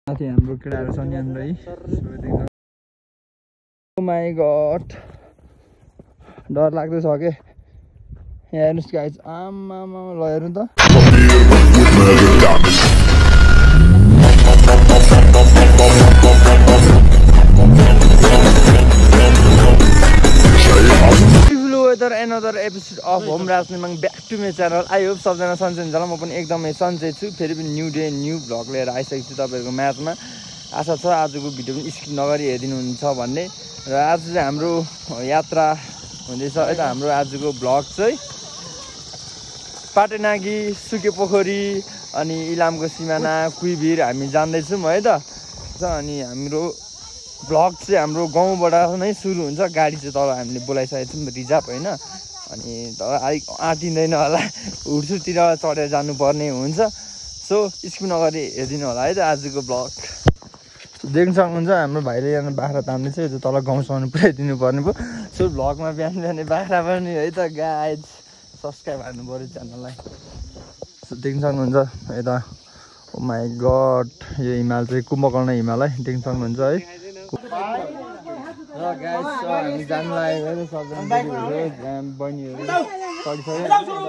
माथि हाम्रो केटाहरू छन् यहाँनिर है। ओ माई गड डर लाग्दैछ के यहाँ हेर्नुहोस् गाइस। आमामा ल हेर्नु त whether another episode of home राजनीतिमा back to my channel. I hope सबजना सन्चै हुन्छ होला। म पनि एकदमै सन्चै छु। फेरि पनि न्यू डे न्यू भ्लग लिएर आइसकेको छु तपाईँहरूको म्याचमा। आशा छ आजको भिडियो पनि स्किप नगरी हेरिदिनुहुन्छ भन्ने। र आज चाहिँ हाम्रो यात्रा हुँदैछ है त। हाम्रो आजको भ्लग चाहिँ पाटेनागी, सुकेपोखरी अनि इलामको सिमाना कुइभिर हामी जाँदैछौँ है त। अनि हाम्रो भ्लग चाहिँ हाम्रो गाउँबाट नै सुरु हुन्छ। गाडी चाहिँ तल हामीले बोलाइसकेको छौँ रिजर्भ होइन। अनि तल अलिक आँटिँदैन होला, हुर्सुतिर चढेर जानुपर्ने हुन्छ। सो स्किप नगरी हेरिदिनु होला है त आजको भ्लग। देख्न सक्नुहुन्छ हाम्रो भाइले यहाँ बाख्रा तान्दैछ। यो तल गाउँसम्म पुऱ्याइदिनु पर्ने भयो। सो भ्लगमा बिहान बिहानै बाख्रा पनि है त गाइज सब्सक्राइब हाल्नु पऱ्यो च्यानललाई। सो देख्न सक्नुहुन्छ यता ओ माई गड यो हिमाल चाहिँ कुम्भकर्ण हिमाल है। देख्न सक्नुहुन्छ है। र गाइस हामी जानु लागेको है सबजना बहिनीहरू चढिसक्यो।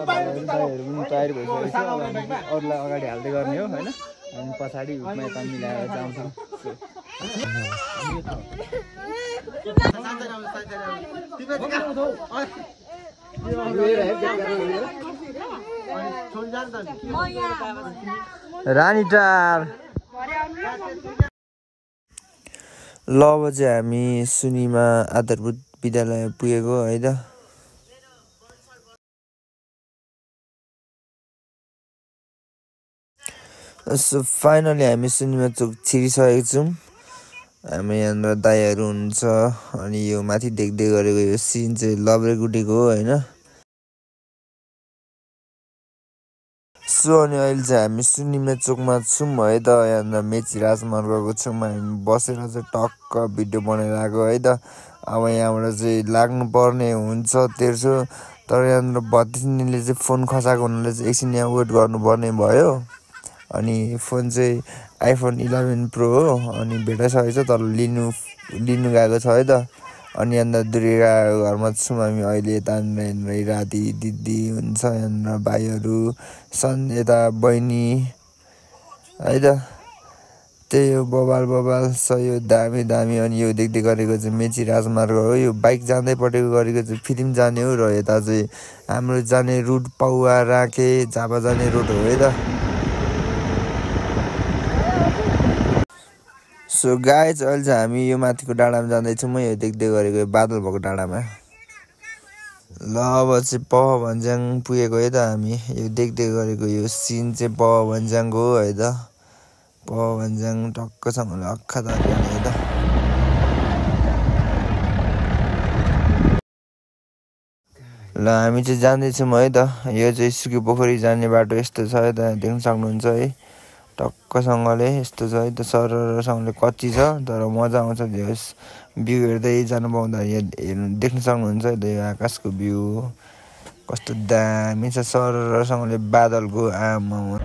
दाइहरू पनि तयारी भइसकेको छ। अरूलाई अगाडि हाल्दै गर्ने हो होइन। हामी पछाडि हुटमा यता मिलाएर जान्छौँ। रानीटार ल अब चाहिँ हामी सुनीमा आधारभूत विद्यालय पुगेको है त। सो फाइनली हामी सुनीमा चोक छिरिसकेको छौँ। हामी यहाँनिर दाइहरू हुनुहुन्छ। अनि यो माथि देख्दै गरेको यो सिन चाहिँ लभरेगुडीको हो होइन। सो अनि अहिले चाहिँ हामी सुनीमा चोकमा छौँ है त। यहाँनिर मेची राजमार्गको छेउमा हामी बसेर चाहिँ टक्क भिडियो बनाइरहेको है त। अब यहाँबाट चाहिँ लाग्नुपर्ने हुन्छ तेर्सो। तर यहाँनिर भतिनीले चाहिँ फोन खसाएको हुनाले चाहिँ एकछिन यहाँ वेट गर्नुपर्ने भयो। अनि फोन चाहिँ आइफोन 11 प्रो हो। अनि भेटाइसकेको छ तर लिनु गएको छ है त। अनि यहाँनिर दुर्गा घरमा छौँ हामी अहिले। यता राति दिदी हुन्छ यहाँनिर भाइहरू छन् यता बहिनी है त। त्यही हो बबाल छ यो दामी दामी। अनि यो देख्दै गरेको चाहिँ मेची राजमार्ग हो। यो बाइक जाँदै पटेको गरेको चाहिँ फिल्म जाने हो। र यता चाहिँ हाम्रो जाने रुट पाउवा राखे झापा जाने रुट हो है त। सो गाइज अहिले चाहिँ हामी यो माथिको डाँडामा जाँदैछौँ। म यो देख्दै गरेको यो बादल भएको डाँडामा। ल अब चाहिँ पह भन्ज्याङ पुगेको है त हामी। यो देख्दै गरेको यो सिन चाहिँ पह भन्ज्याङको हो है त। पह भन्ज्याङ टक्कसँगले अक्खादारी है त। ल हामी चाहिँ जाँदैछौँ है त। यो चाहिँ सुकेपोखरी जाने बाटो यस्तो छ है त। देख्न सक्नुहुन्छ है टक्कसँगले यस्तो छ है त। सरसँगले कच्ची छ तर मजा आउँछ। यस भ्यू हेर्दै जानु पाउँदा हेर्नु देख्न सक्नुहुन्छ है त। यो आकाशको भ्यू कस्तो दामी छ सरसँगले बादलको आमा।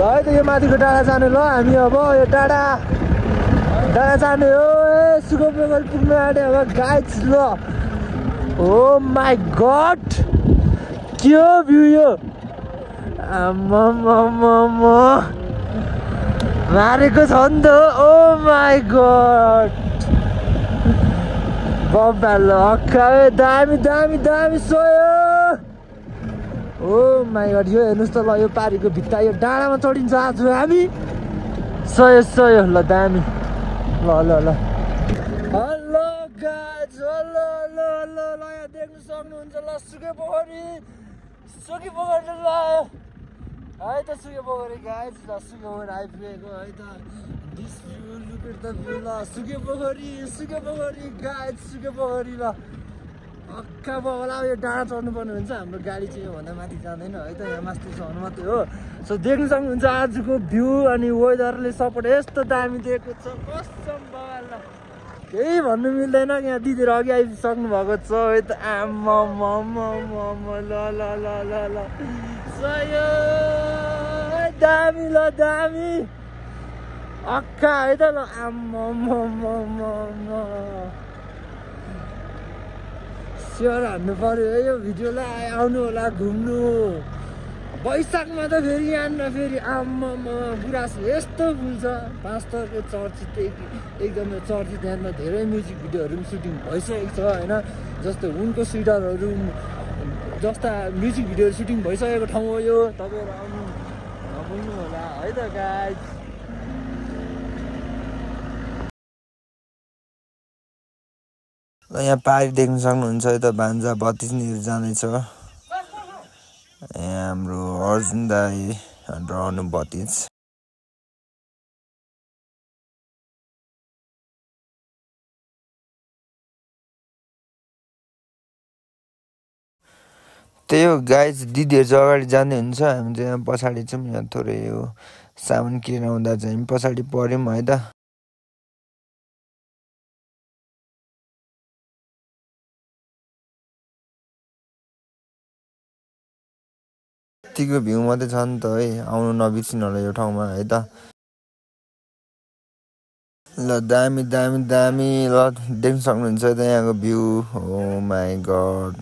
है त यो माथिको डाँडा जाने ल हामी। अब यो डाँडा जाने हो। ए सुकेपोखरी पुग्नु आँट्यो अब गाइज ल। ओ माई गड के हो भ्यू यो। मारेको छ नि त। ओ माई गड बब्बाल हक्का दामी दामी दामी सोयो। ओ माई गड यो हेर्नुहोस् त ल यो पारीको भित्ता यो डाँडामा चढिन्छ आज हामी। सयो ल दामी ल ल ल हेलो गाइज ल यहाँ देख्न सक्नुहुन्छ ल सुकेपोखरी ल है त। सुकेपोखरी गाइज ल सुकेपोखरी आइपुगेको है त। This view look at the view ल सुकेपोखरी गाइज सुकेपोखरी ल। अक्का बगला यो डाँडा चढ्नुपर्ने हुन्छ हाम्रो गाडी चाहिँ योभन्दा माथि जाँदैन है त यहाँ माथि चढ्नु मात्रै हो सो देख्नु सक्नुहुन्छ आजको भ्यू अनि वेदरले सपोर्ट यस्तो दामी दिएको छ कसम बगाल केही भन्नु मिल्दैन यहाँ दिदीहरू अघि आइसक्नु भएको छ है त आमा ल ल ल ल ल सयो दामी ल दामी अक्का है त ल आमा सेयर हान्नु पर्यो है यो भिडियोलाई आउनु होला घुम्नु वैशाखमा त फेरि यहाँनिर फेरि आम्मा गुराँस यस्तो फुल्छ पाँच थरको चर्चित एकदमै चर्चित यहाँनिर धेरै म्युजिक भिडियोहरू पनि सुटिङ भइसकेको छ होइन जस्तो उनको स्विटरहरू जस्ता म्युजिक भिडियोहरू सुटिङ भइसकेको ठाउँ हो यो तपाईँहरू आउनु नभुल्नु होला है त गाइज यहाँ पारी देख्न सक्नुहुन्छ है त भान्जा भतिजनीहरू जाँदैछ यहाँ हाम्रो अर्जुन दाई रहनु भतिज त्यही हो गाइज दिदीहरू चाहिँ अगाडि जाँदै हुन्छ हामी चाहिँ यहाँ पछाडि छौँ यहाँ थोरै यो सामान किनेर आउँदा चाहिँ हामी पछाडि पऱ्यौँ है त यतिको भ्यू मात्रै छ नि त है आउनु नबिर्सिनु होला यो ठाउँमा है त ल दामी दामी दामी ल देख्न सक्नुहुन्छ है त यहाँको भ्यू ओ माई गड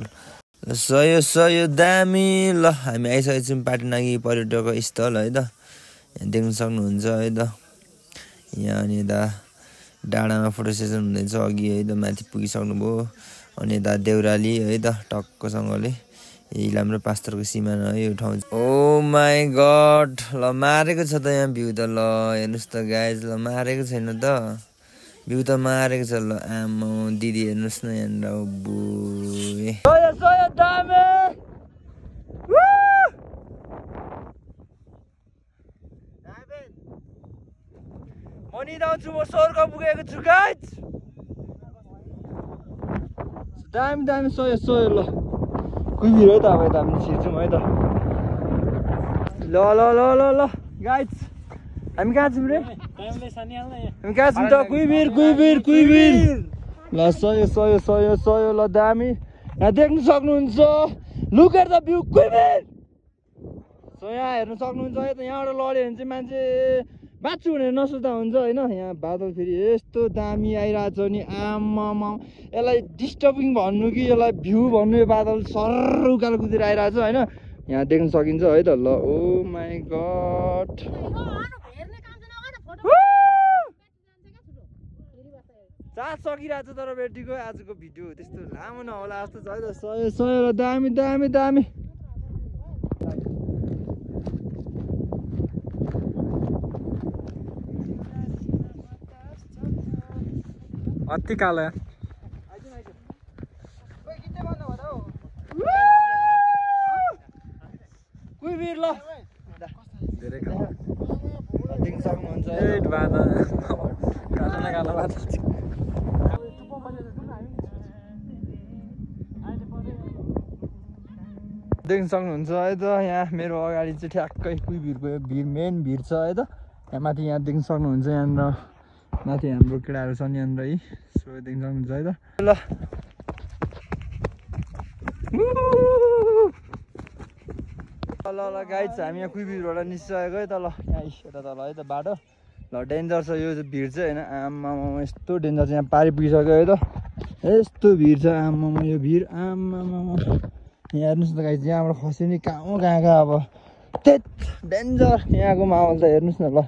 सयो दामी ल हामी आइसकेको छौँ पाटनागी पर्यटक स्थल है त यहाँ देख्न सक्नुहुन्छ है त यहाँ अनि यता डाँडामा फोटो सेसन हुँदैछ अघि है त माथि पुगिसक्नुभयो अनि यता देउराली है त टक्कसँगले इलाम र पास्तरको सिमाना है यो ठाउँ ओ माई गड ल मारेको छ त यहाँ भ्यू त ल हेर्नुहोस् त गाइज ल मारेको छैन त भ्यू त मारेको छ ल आमा दिदी हेर्नुहोस् न यहाँनिर मनिदाउँछु म स्वर्ग पुगेको छु गाइज दामी दामी सयो ल कुहिरो है त अब यता हामी छिर्छौँ है त ल ल ल ल ल गाइज हामी कहाँ छौँ रे हामी कहाँ छौँ त कुहिबिर ल सयो ल दामी यहाँ देख्नु सक्नुहुन्छ लुक एट द भ्यू कुहिबिर सो यहाँ हेर्नु सक्नुहुन्छ है त यहाँबाट लड्यो भने चाहिँ मान्छे बाँच्छु भनेर नसोच्दा हुन्छ होइन यहाँ बादल फेरि यस्तो दामी आइरहेको छ नि आम्मामा यसलाई डिस्टर्बिङ भन्नु कि यसलाई भ्यू भन्नु यो बादल सर उकालो कुदेर आइरहेको छ होइन यहाँ देख्न सकिन्छ है त ल ओ माई गड चार्ज सकिरहेको छ तर ब्याट्रीको आजको भिडियो त्यस्तो लामो नहोला जस्तो छ है त सयो ल दामी दामी दामी अति कालो कुहिबिर ल धेरै कालो देख्न सक्नुहुन्छ देख्न सक्नुहुन्छ है त यहाँ मेरो अगाडि चाहिँ ठ्याक्कै कुहिबिरको भिर मेन भिर छ है त यहाँ माथि यहाँ देख्न सक्नुहुन्छ यहाँनिर माथि हाम्रो केटाहरू छन् यहाँनिर है सो देख्न सक्नुहुन्छ है त ल ल गाइज हामी यहाँ कुहिबिरबाट निस्किसकेको है त ल यहाँ यता तल है त बाटो ल डेन्जर छ यो भिड चाहिँ होइन आमामा यस्तो डेन्जर छ यहाँ पारि पुगिसक्यो है त यस्तो भिड छ आमामा यो भिड आमामा यहाँ हेर्नुहोस् न गाइज यहाँबाट खस्यो नि कहाँ कहाँ अब त्यत डेन्जर यहाँको माहौल त हेर्नुहोस् न ल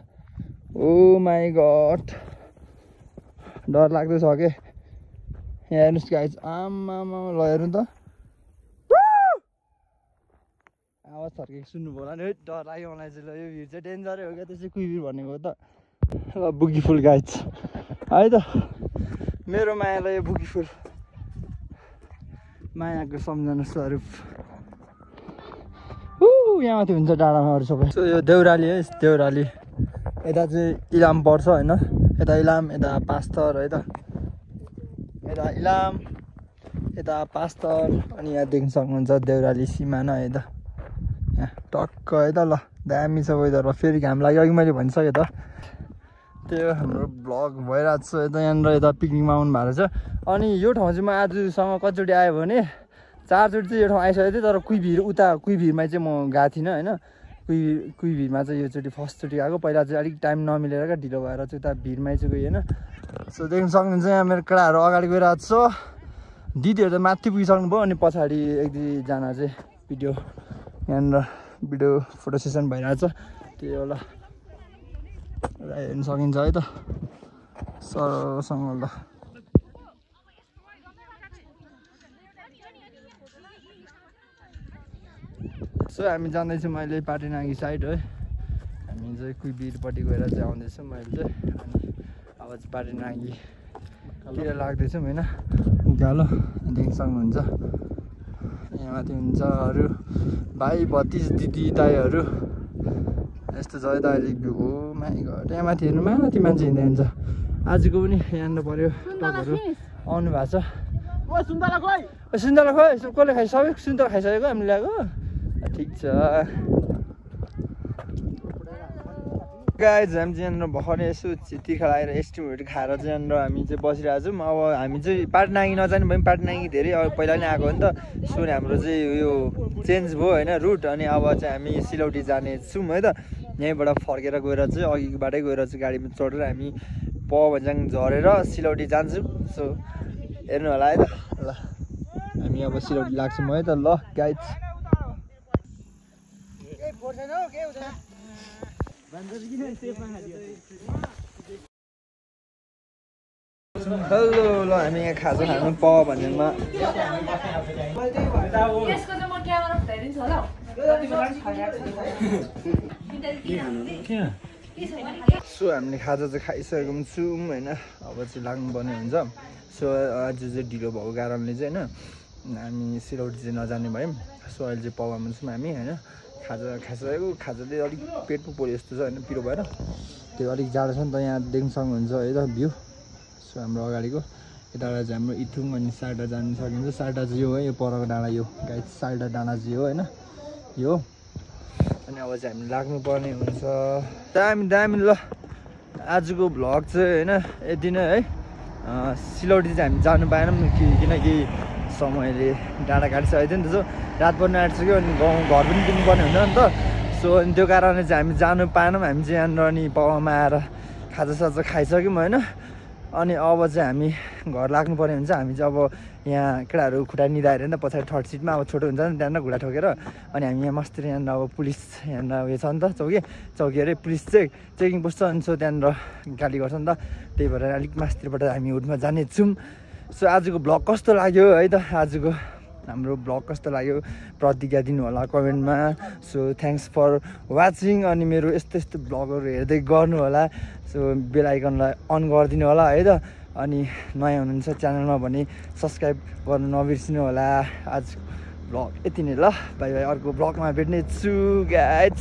ओ माई गड डर लाग्दैछ के यहाँ हेर्नुहोस् गाइज आमामा ल हेर्नु त आवाज छर्केको सुन्नुभयो होला नि है डर लाग्यो मलाई चाहिँ ल यो भिड चाहिँ डेन्जरै हो क्या त्यसै कुहिबिर भनेको त ल बुकी फुल गाइज है त मेरो मायालाई यो बुकी फुल मायाको सम्झना स्वरूप यहाँ माथि हुन्छ डाँडामा अरू सबै यो देउराली है देउराली यता चाहिँ इलाम पर्छ होइन यता इलाम यता पास्थर है त यता इलाम यता पास्तर अनि यहाँ देख्न सक्नुहुन्छ देउराली सिमाना है त यहाँ टक्क है त ल दामी छ वेदर फेरि घाम लाग्यो अघि मैले भनिसकेँ त त्यो हाम्रो ब्लग भइरहेको छ यता यहाँनिर यता पिकनिकमा आउनु भएको छ अनि यो ठाउँ चाहिँ म आजसँग कतिचोटि आयो भने 4 चोटि चाहिँ यो ठाउँ आइसकेको थिएँ तर कुइभिरमा चाहिँ म गएको थिइनँ होइन कुइभिरमा चाहिँ योचोटि फर्स्टचोटि आएको पहिला चाहिँ अलिक टाइम नमिलेर क्या ढिलो भएर चाहिँ उता भिरमै चाहिँ गयो होइन सो देख्न सक्नुहुन्छ यहाँ मेरो केटाहरू अगाडि गइरहेको छ दिदीहरू त माथि पुगिसक्नु भयो अनि पछाडि 1-2जना चाहिँ यहाँनिर भिडियो फोटो सेसन भइरहेको छ त्यही होला हेर्न सकिन्छ है त सरसँग ल सो हामी जाँदैछौँ अहिले पाटेनागी साइड है हामी चाहिँ कुइभिरपट्टि गएर चाहिँ आउँदैछौँ मैले चाहिँ अनि अब चाहिँ पाटेनागीतिर लाग्दैछौँ होइन उकालो देख्न सक्नुहुन्छ यहाँ माथि हुन्छ अरू भाइ भतिज दिदी दाइहरू यस्तो छ है त अहिले भ्यू हो माइ गड यहाँ माथि हेर्नु माथि मान्छे हिँड्दै हुन्छ आजको पनि यहाँनिर पऱ्यो टकहरू आउनु भएको छ सुन्तला खोइ कसले सबै सुन्तला खाइसकेको हामीले ल्याएको ठिक छ गाइज हामी चाहिँ यहाँनिर भर्खरै यसो तिर्खा लगाएर एस्टिमहरू खाएर चाहिँ यहाँनिर हामी चाहिँ बसिरहेको छौँ अब हामी चाहिँ पाटनागी नजाने भयो पाटनागी धेरै पहिला नै आएको हो नि त सो हाम्रो चाहिँ यो चेन्ज भयो होइन रुट अनि अब चाहिँ हामी सिलौटी जानेछौँ है त यहीँबाट फर्केर गएर चाहिँ अघिबाटै गएर चाहिँ गाडीमा चढेर हामी भन्ज्याङ झरेर सिलौटी जान्छौँ सो हेर्नु होला है त ल हामी अब सिलौटी लाग्छौँ है त ल गाइज हेलो ल हामी यहाँ खाजा खानु भन्ज्याङमा सो हामीले खाजा चाहिँ खाइसकेको पनि छौँ होइन अब चाहिँ लाग्नुपर्ने हुन्छ सो आज चाहिँ ढिलो भएको कारणले चाहिँ होइन हामी सिलौटी चाहिँ नजाने भयौँ सो अहिले चाहिँ पावामा छौँ हामी होइन खाजा खाइसकेको खाजाले अलिक पेट पो पोल्यो जस्तो छ होइन पिरो भएर त्यो अलिक जाडो छ नि त यहाँ देख्न सक्नुहुन्छ है त भ्यू सो हाम्रो अगाडिको यताबाट चाहिँ हाम्रो इथुङ अनि साल्टा जानु सकिन्छ साल्टा चाहिँ यो है यो परको डाँडा यो गाई साल्टा डाँडा चाहिँ हो होइन यो अनि अब चाहिँ हामी लाग्नुपर्ने हुन्छ दामी ल आजको भ्लग चाहिँ होइन यति नै है सिलौटी चाहिँ हामी जानु पाएनौँ किनकि समयले डाँडा काटिसकेको थियो नि त सो रात पर्नु आँटिसक्यो अनि घर पनि पुग्नुपर्ने हुन्छ नि त सो अनि त्यो कारणले चाहिँ हामी जानु पाएनौँ हामी चाहिँ यहाँनिर अनि पावामा आएर खाजासाजा खाइसक्यौँ होइन अनि अब चाहिँ हामी घर लाग्नुपर्ने हुन्छ हामी चाहिँ अब यहाँ केटाहरू खुट्टा निधाएर नि त पछाडि थर्ड सिटमा अब छोटो हुन्छ नि त्यहाँनिर घुँडा ठोकेर अनि हामी यहाँ मस्ती यहाँनिर अब पुलिस यहाँनिर उयो छ नि त चौकी अरे पुलिस चाहिँ चेकिङ पोस्ट छ अनि सो त्यहाँनिर गाली गर्छ नि त त्यही भएर अलिक मास्तिरबाट हामी हुडमा जानेछौँ सो आजको भ्लग कस्तो लाग्यो है त आजको हाम्रो भ्लग कस्तो लाग्यो प्रतिज्ञा दिनु होला कमेन्टमा सो थ्याङ्क्स फर वाचिङ अनि मेरो यस्तो भ्लगहरू हेर्दै गर्नु होला सो बेल आइकनलाई अन गरिदिनु होला है त अनि नयाँ हुनुहुन्छ च्यानलमा भने सब्सक्राइब गर्नु नबिर्सिनु होला आज भ्लग यति नै ल बाई बाई अर्को भ्लगमा भेट्ने छु गाइज